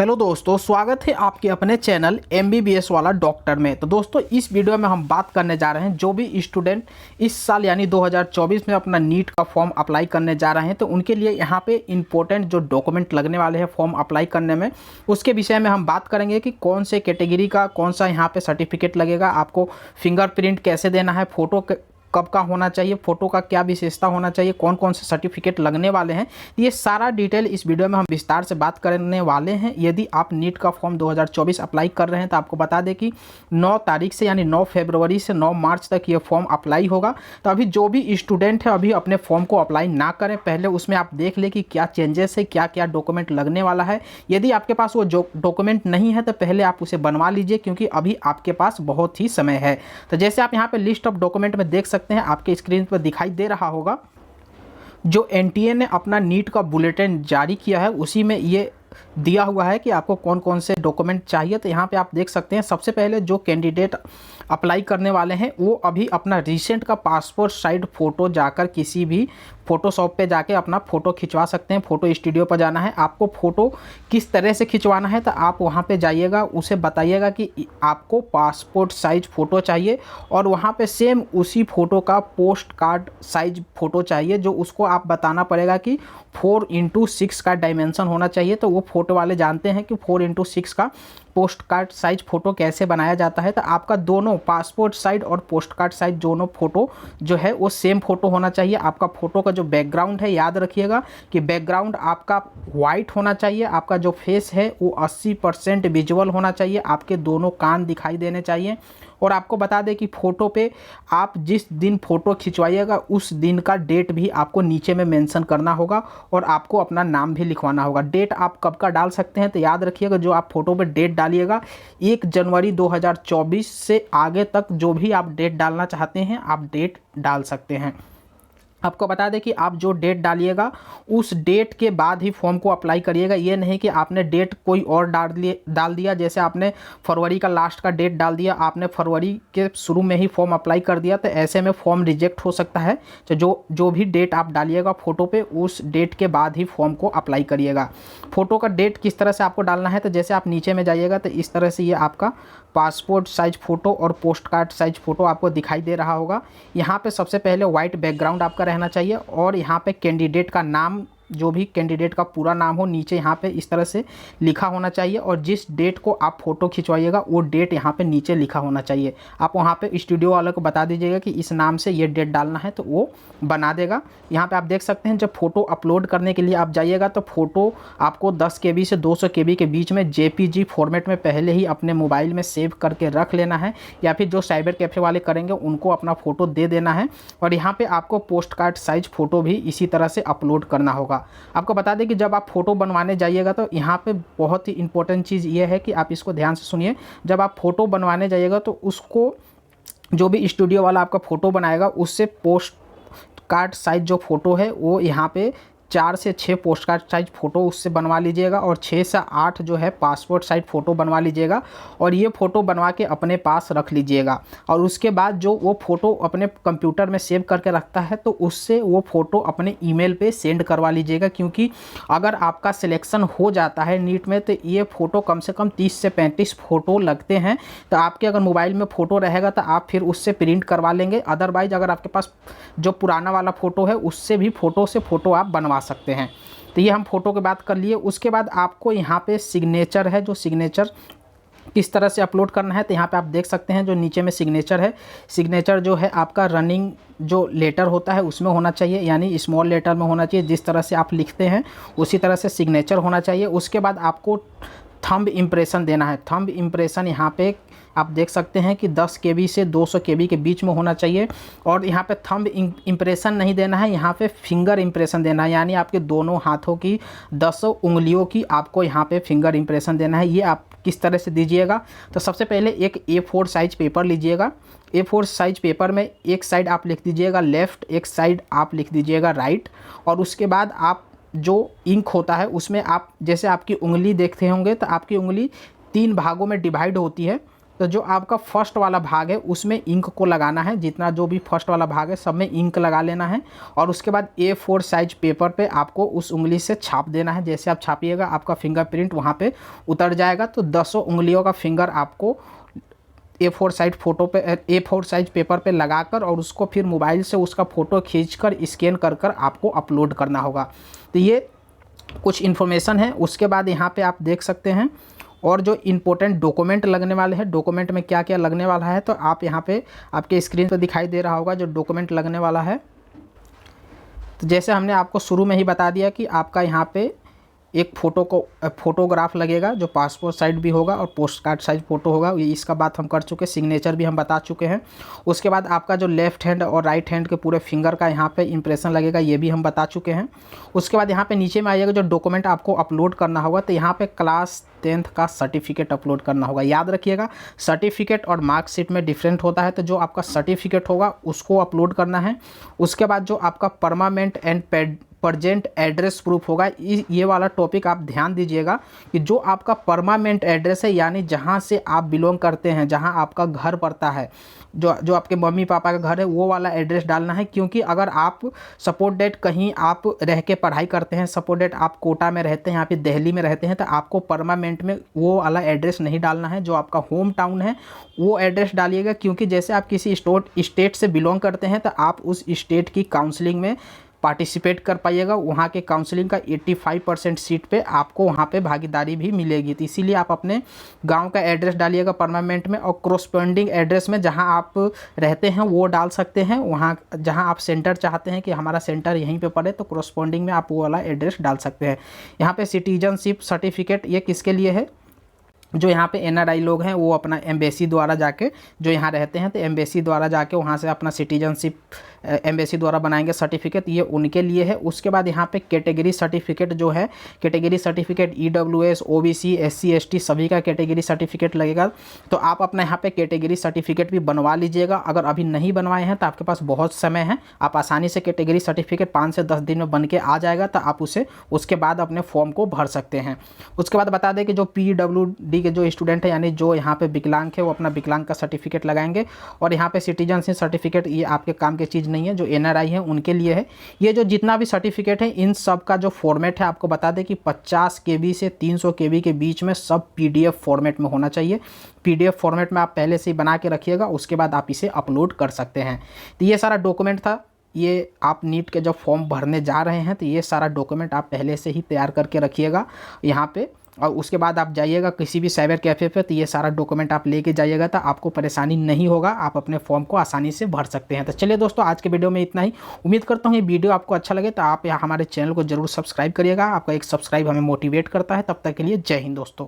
Hello दोस्तों, स्वागत है आपके अपने चैनल MBBS वाला डॉक्टर में। तो दोस्तों, इस वीडियो में हम बात करने जा रहे हैं जो भी स्टूडेंट इस साल यानी 2024 में अपना नीट का फॉर्म अप्लाई करने जा रहे हैं, तो उनके लिए यहाँ पे इंपॉर्टेंट जो डॉक्यूमेंट लगने वाले हैं फॉर्म अप्लाई करने में, उसके विषय में हम बात करेंगे कि कौन से कैटेगरी का कौन सा यहाँ पे सर्टिफिकेट लगेगा, आपको फिंगरप्रिंट कैसे देना है, फोटो कब का होना चाहिए, फोटो का क्या विशेषता होना चाहिए, कौन कौन से सर्टिफिकेट लगने वाले हैं, ये सारा डिटेल इस वीडियो में हम विस्तार से बात करने वाले हैं। यदि आप नीट का फॉर्म 2024 अप्लाई कर रहे हैं तो आपको बता दें कि 9 तारीख से यानी 9 फरवरी से 9 मार्च तक ये फॉर्म अप्लाई होगा। तो अभी जो भी स्टूडेंट है अभी अपने फॉर्म को अप्लाई ना करें, पहले उसमें आप देख लें कि क्या चेंजेस है, क्या क्या डॉक्यूमेंट लगने वाला है। यदि आपके पास वो जो डॉक्यूमेंट नहीं है तो पहले आप उसे बनवा लीजिए, क्योंकि अभी आपके पास बहुत ही समय है। तो जैसे आप यहाँ पे लिस्ट ऑफ डॉक्यूमेंट में देख सकते हैं, आपके स्क्रीन पर दिखाई दे रहा होगा, जो NTA ने अपना नीट का बुलेटिन जारी किया है उसी में ये दिया हुआ है कि आपको कौन कौन से डॉक्यूमेंट चाहिए। तो यहाँ पे आप देख सकते हैं, सबसे पहले जो कैंडिडेट अप्लाई करने वाले हैं वो अभी अपना रिसेंट का पासपोर्ट साइज फ़ोटो जाकर किसी भी फ़ोटोशॉप पे जाके अपना फ़ोटो खिंचवा सकते हैं। फ़ोटो स्टूडियो पर जाना है, आपको फ़ोटो किस तरह से खिंचवाना है तो आप वहाँ पे जाइएगा, उसे बताइएगा कि आपको पासपोर्ट साइज फ़ोटो चाहिए और वहाँ पे सेम उसी फ़ोटो का पोस्ट कार्ड साइज फ़ोटो चाहिए, जो उसको आप बताना पड़ेगा कि 4x6 का डायमेंशन होना चाहिए। तो वो फ़ोटो वाले जानते हैं कि 4x6 का पोस्ट कार्ड साइज फ़ोटो कैसे बनाया जाता है। तो आपका दोनों पासपोर्ट साइज और पोस्ट कार्ड साइज दोनों फ़ोटो जो है वो सेम फ़ोटो होना चाहिए। आपका फ़ोटो का जो बैकग्राउंड है, याद रखिएगा कि बैकग्राउंड आपका वाइट होना चाहिए। आपका जो फेस है वो 80% विजुअल होना चाहिए। आपके दोनों कान दिखाई देने चाहिए। और आपको बता दें कि फ़ोटो पे आप जिस दिन फ़ोटो खिंचवाइएगा उस दिन का डेट भी आपको नीचे में मेंशन करना होगा और आपको अपना नाम भी लिखवाना होगा। डेट आप कब का डाल सकते हैं तो याद रखिएगा, जो आप फ़ोटो पे डेट डालिएगा 1 जनवरी 2024 से आगे तक जो भी आप डेट डालना चाहते हैं आप डेट डाल सकते हैं। आपको बता दें कि आप जो डेट डालिएगा उस डेट के बाद ही फॉर्म को अप्लाई करिएगा। ये नहीं कि आपने डेट कोई और डाल दिया, जैसे आपने फरवरी का लास्ट का डेट डाल दिया, आपने फरवरी के शुरू में ही फॉर्म अप्लाई कर दिया, तो ऐसे में फॉर्म रिजेक्ट हो सकता है। तो जो भी डेट आप डालिएगा फ़ोटो पे, उस डेट के बाद ही फॉर्म को अप्लाई करिएगा। फ़ोटो का डेट किस तरह से आपको डालना है तो जैसे आप नीचे में जाइएगा तो इस तरह से ये आपका पासपोर्ट साइज फ़ोटो और पोस्ट कार्ड साइज फ़ोटो आपको दिखाई दे रहा होगा। यहाँ पे सबसे पहले वाइट बैकग्राउंड आपका रहना चाहिए और यहाँ पे कैंडिडेट का नाम, जो भी कैंडिडेट का पूरा नाम हो, नीचे यहाँ पे इस तरह से लिखा होना चाहिए और जिस डेट को आप फ़ोटो खिंचवाइएगा वो डेट यहाँ पे नीचे लिखा होना चाहिए। आप वहाँ पे स्टूडियो वाले को बता दीजिएगा कि इस नाम से ये डेट डालना है तो वो बना देगा। यहाँ पे आप देख सकते हैं, जब फ़ोटो अपलोड करने के लिए आप जाइएगा तो फ़ोटो आपको 10 KB से 200 KB के बीच में JPG फॉर्मेट में पहले ही अपने मोबाइल में सेव करके रख लेना है, या फिर जो साइबर कैफ़े वाले करेंगे उनको अपना फ़ोटो दे देना है। और यहाँ पर आपको पोस्ट कार्ड साइज फ़ोटो भी इसी तरह से अपलोड करना होगा। आपको बता दें कि जब आप फ़ोटो बनवाने जाइएगा तो यहाँ पे बहुत ही इंपॉर्टेंट चीज़ ये है कि आप इसको ध्यान से सुनिए। जब आप फ़ोटो बनवाने जाइएगा तो उसको जो भी स्टूडियो वाला आपका फ़ोटो बनाएगा उससे पोस्ट कार्ड साइज जो फ़ोटो है वो यहाँ पे 4 से 6 पोस्ट कार्ड साइज फ़ोटो उससे बनवा लीजिएगा और 6 से 8 जो है पासपोर्ट साइज फ़ोटो बनवा लीजिएगा और ये फ़ोटो बनवा के अपने पास रख लीजिएगा। और उसके बाद जो वो फ़ोटो अपने कंप्यूटर में सेव करके रखता है तो उससे वो फ़ोटो अपने ईमेल पे सेंड करवा लीजिएगा, क्योंकि अगर आपका सिलेक्शन हो जाता है नीट में तो ये फ़ोटो कम से कम 30 से 35 फ़ोटो लगते हैं। तो आपके अगर मोबाइल में फ़ोटो रहेगा तो आप फिर उससे प्रिंट करवा लेंगे। अदरवाइज़ अगर आपके पास जो पुराना वाला फ़ोटो है उससे भी फ़ोटो आप बनवा सकते हैं। तो ये हम फ़ोटो की बात कर लिए। उसके बाद आपको यहाँ पे सिग्नेचर है, जो सिग्नेचर किस तरह से अपलोड करना है तो यहाँ पे आप देख सकते हैं, जो नीचे में सिग्नेचर है, सिग्नेचर जो है आपका रनिंग जो लेटर होता है उसमें होना चाहिए, यानी स्मॉल लेटर में होना चाहिए। जिस तरह से आप लिखते हैं उसी तरह से सिग्नेचर होना चाहिए। उसके बाद आपको थंब इम्प्रेशन देना है। थंब इम्प्रेशन यहाँ पे आप देख सकते हैं कि 10 KB से 200 KB के बीच में होना चाहिए। और यहाँ पे थंब इम्प्रेशन नहीं देना है, यहाँ पे फिंगर इम्प्रेशन देना है, यानी आपके दोनों हाथों की 10 उंगलियों की आपको यहाँ पे फिंगर इम्प्रेशन देना है। ये आप किस तरह से दीजिएगा तो सबसे पहले एक A4 साइज पेपर लीजिएगा। A4 साइज पेपर में एक साइड आप लिख दीजिएगा लेफ़्ट, एक साइड आप लिख दीजिएगा राइट। और उसके बाद आप जो इंक होता है उसमें आप जैसे आपकी उंगली देखते होंगे तो आपकी उंगली 3 भागों में डिवाइड होती है। तो जो आपका फर्स्ट वाला भाग है उसमें इंक को लगाना है, जितना जो भी फर्स्ट वाला भाग है सब में इंक लगा लेना है। और उसके बाद A4 साइज पेपर पे आपको उस उंगली से छाप देना है। जैसे आप छापिएगा आपका फिंगरप्रिंट वहाँ पे उतर जाएगा। तो 10 उंगलियों का फिंगर आपको A4 साइज पेपर पे लगाकर और उसको फिर मोबाइल से उसका फ़ोटो खींचकर स्कैन कर कर आपको अपलोड करना होगा। तो ये कुछ इन्फॉर्मेशन है। उसके बाद यहाँ पे आप देख सकते हैं और जो इम्पोर्टेंट डॉक्यूमेंट लगने वाले हैं, डॉक्यूमेंट में क्या क्या लगने वाला है तो आप यहाँ पे आपके स्क्रीन पर दिखाई दे रहा होगा जो डॉक्यूमेंट लगने वाला है। तो जैसे हमने आपको शुरू में ही बता दिया कि आपका यहाँ पे एक फोटोग्राफ लगेगा जो पासपोर्ट साइज भी होगा और पोस्ट कार्ड साइज फ़ोटो होगा। ये इसका बात हम कर चुके हैं, सिग्नेचर भी हम बता चुके हैं। उसके बाद आपका जो लेफ़्ट हैंड और राइट हैंड के पूरे फिंगर का यहाँ पे इंप्रेशन लगेगा, ये भी हम बता चुके हैं। उसके बाद यहाँ पे नीचे में आइएगा जो डॉक्यूमेंट आपको अपलोड करना होगा, तो यहाँ पे क्लास 10th का सर्टिफिकेट अपलोड करना होगा। याद रखिएगा सर्टिफिकेट और मार्कशीट में डिफरेंट होता है, तो जो आपका सर्टिफिकेट होगा उसको अपलोड करना है। उसके बाद जो आपका permanent and present address proof होगा, ये वाला टॉपिक आप ध्यान दीजिएगा कि जो आपका परमानेंट एड्रेस है यानी जहाँ से आप बिलोंग करते हैं, जहाँ आपका घर पड़ता है, जो आपके मम्मी पापा का घर है वो वाला एड्रेस डालना है। क्योंकि अगर आप सपोज डेट कहीं आप रह के पढ़ाई करते हैं, सपोज डेट आप कोटा में रहते हैं, यहाँ पे दिल्ली में रहते हैं, तो आपको परमानेंट में वो वाला एड्रेस नहीं डालना है। जो आपका होम टाउन है वो एड्रेस डालिएगा। क्योंकि जैसे आप किसी स्टेट से बिलोंग करते हैं तो आप उस स्टेट की काउंसलिंग में पार्टिसिपेट कर पाइएगा। वहाँ के काउंसलिंग का 85% सीट पे आपको वहाँ पे भागीदारी भी मिलेगी। तो इसीलिए आप अपने गांव का एड्रेस डालिएगा परमानेंट में, और क्रॉसपेंडिंग एड्रेस में जहाँ आप रहते हैं वो डाल सकते हैं। वहाँ जहाँ आप सेंटर चाहते हैं कि हमारा सेंटर यहीं पे पड़े, तो क्रॉसपेंडिंग में आप वो वाला एड्रेस डाल सकते हैं। यहाँ पे सिटीजनशिप सर्टिफिकेट ये किसके लिए है, जो यहाँ पे NRI लोग हैं वो अपना एम्बेसी द्वारा जाके जो यहाँ रहते हैं तो एम्बेसी द्वारा जाके वहाँ से अपना सिटीजनशिप एम्बेसी द्वारा बनाएंगे सर्टिफिकेट, ये उनके लिए है। उसके बाद यहाँ पे कैटेगरी सर्टिफिकेट जो है, category certificate EWS OBC SC ST सभी का कैटेगरी सर्टिफिकेट लगेगा। तो आप अपना यहाँ पे कैटेगरी सर्टिफिकेट भी बनवा लीजिएगा। अगर अभी नहीं बनवाए हैं तो आपके पास बहुत समय है, आप आसानी से कैटेगरी सर्टिफिकेट 5 से 10 दिन में बन के आ जाएगा। तो आप उसे उसके बाद अपने फॉर्म को भर सकते हैं। उसके बाद बता दें कि जो PWD के जो स्टूडेंट है यानी जो यहाँ पे विकलांग है वो अपना विकलांग का सर्टिफिकेट लगाएंगे। और यहाँ पे सिटीजनशिप सर्टिफिकेट ये आपके काम की चीज़ नहीं है, जो NRI है उनके लिए है। ये जो जितना भी सर्टिफिकेट है इन सब का जो फॉर्मेट है आपको बता दें कि 50 KB से 300 KB के बीच में सब PDF फॉर्मेट में होना चाहिए। PDF फॉर्मेट में आप पहले से ही बना के रखिएगा, उसके बाद आप इसे अपलोड कर सकते हैं। तो ये सारा डॉक्यूमेंट था। ये आप नीट के जब फॉर्म भरने जा रहे हैं तो ये सारा डॉक्यूमेंट आप पहले से ही तैयार करके रखिएगा यहाँ पे। और उसके बाद आप जाइएगा किसी भी साइबर कैफ़े पे, तो ये सारा डॉक्यूमेंट आप लेके जाइएगा, तो आपको परेशानी नहीं होगा, आप अपने फॉर्म को आसानी से भर सकते हैं। तो चलिए दोस्तों, आज के वीडियो में इतना ही। उम्मीद करता हूँ ये वीडियो आपको अच्छा लगे, तो आप यहाँ हमारे चैनल को जरूर सब्सक्राइब करिएगा। आपका एक सब्सक्राइब हमें मोटिवेट करता है। तब तक के लिए जय हिंद दोस्तों।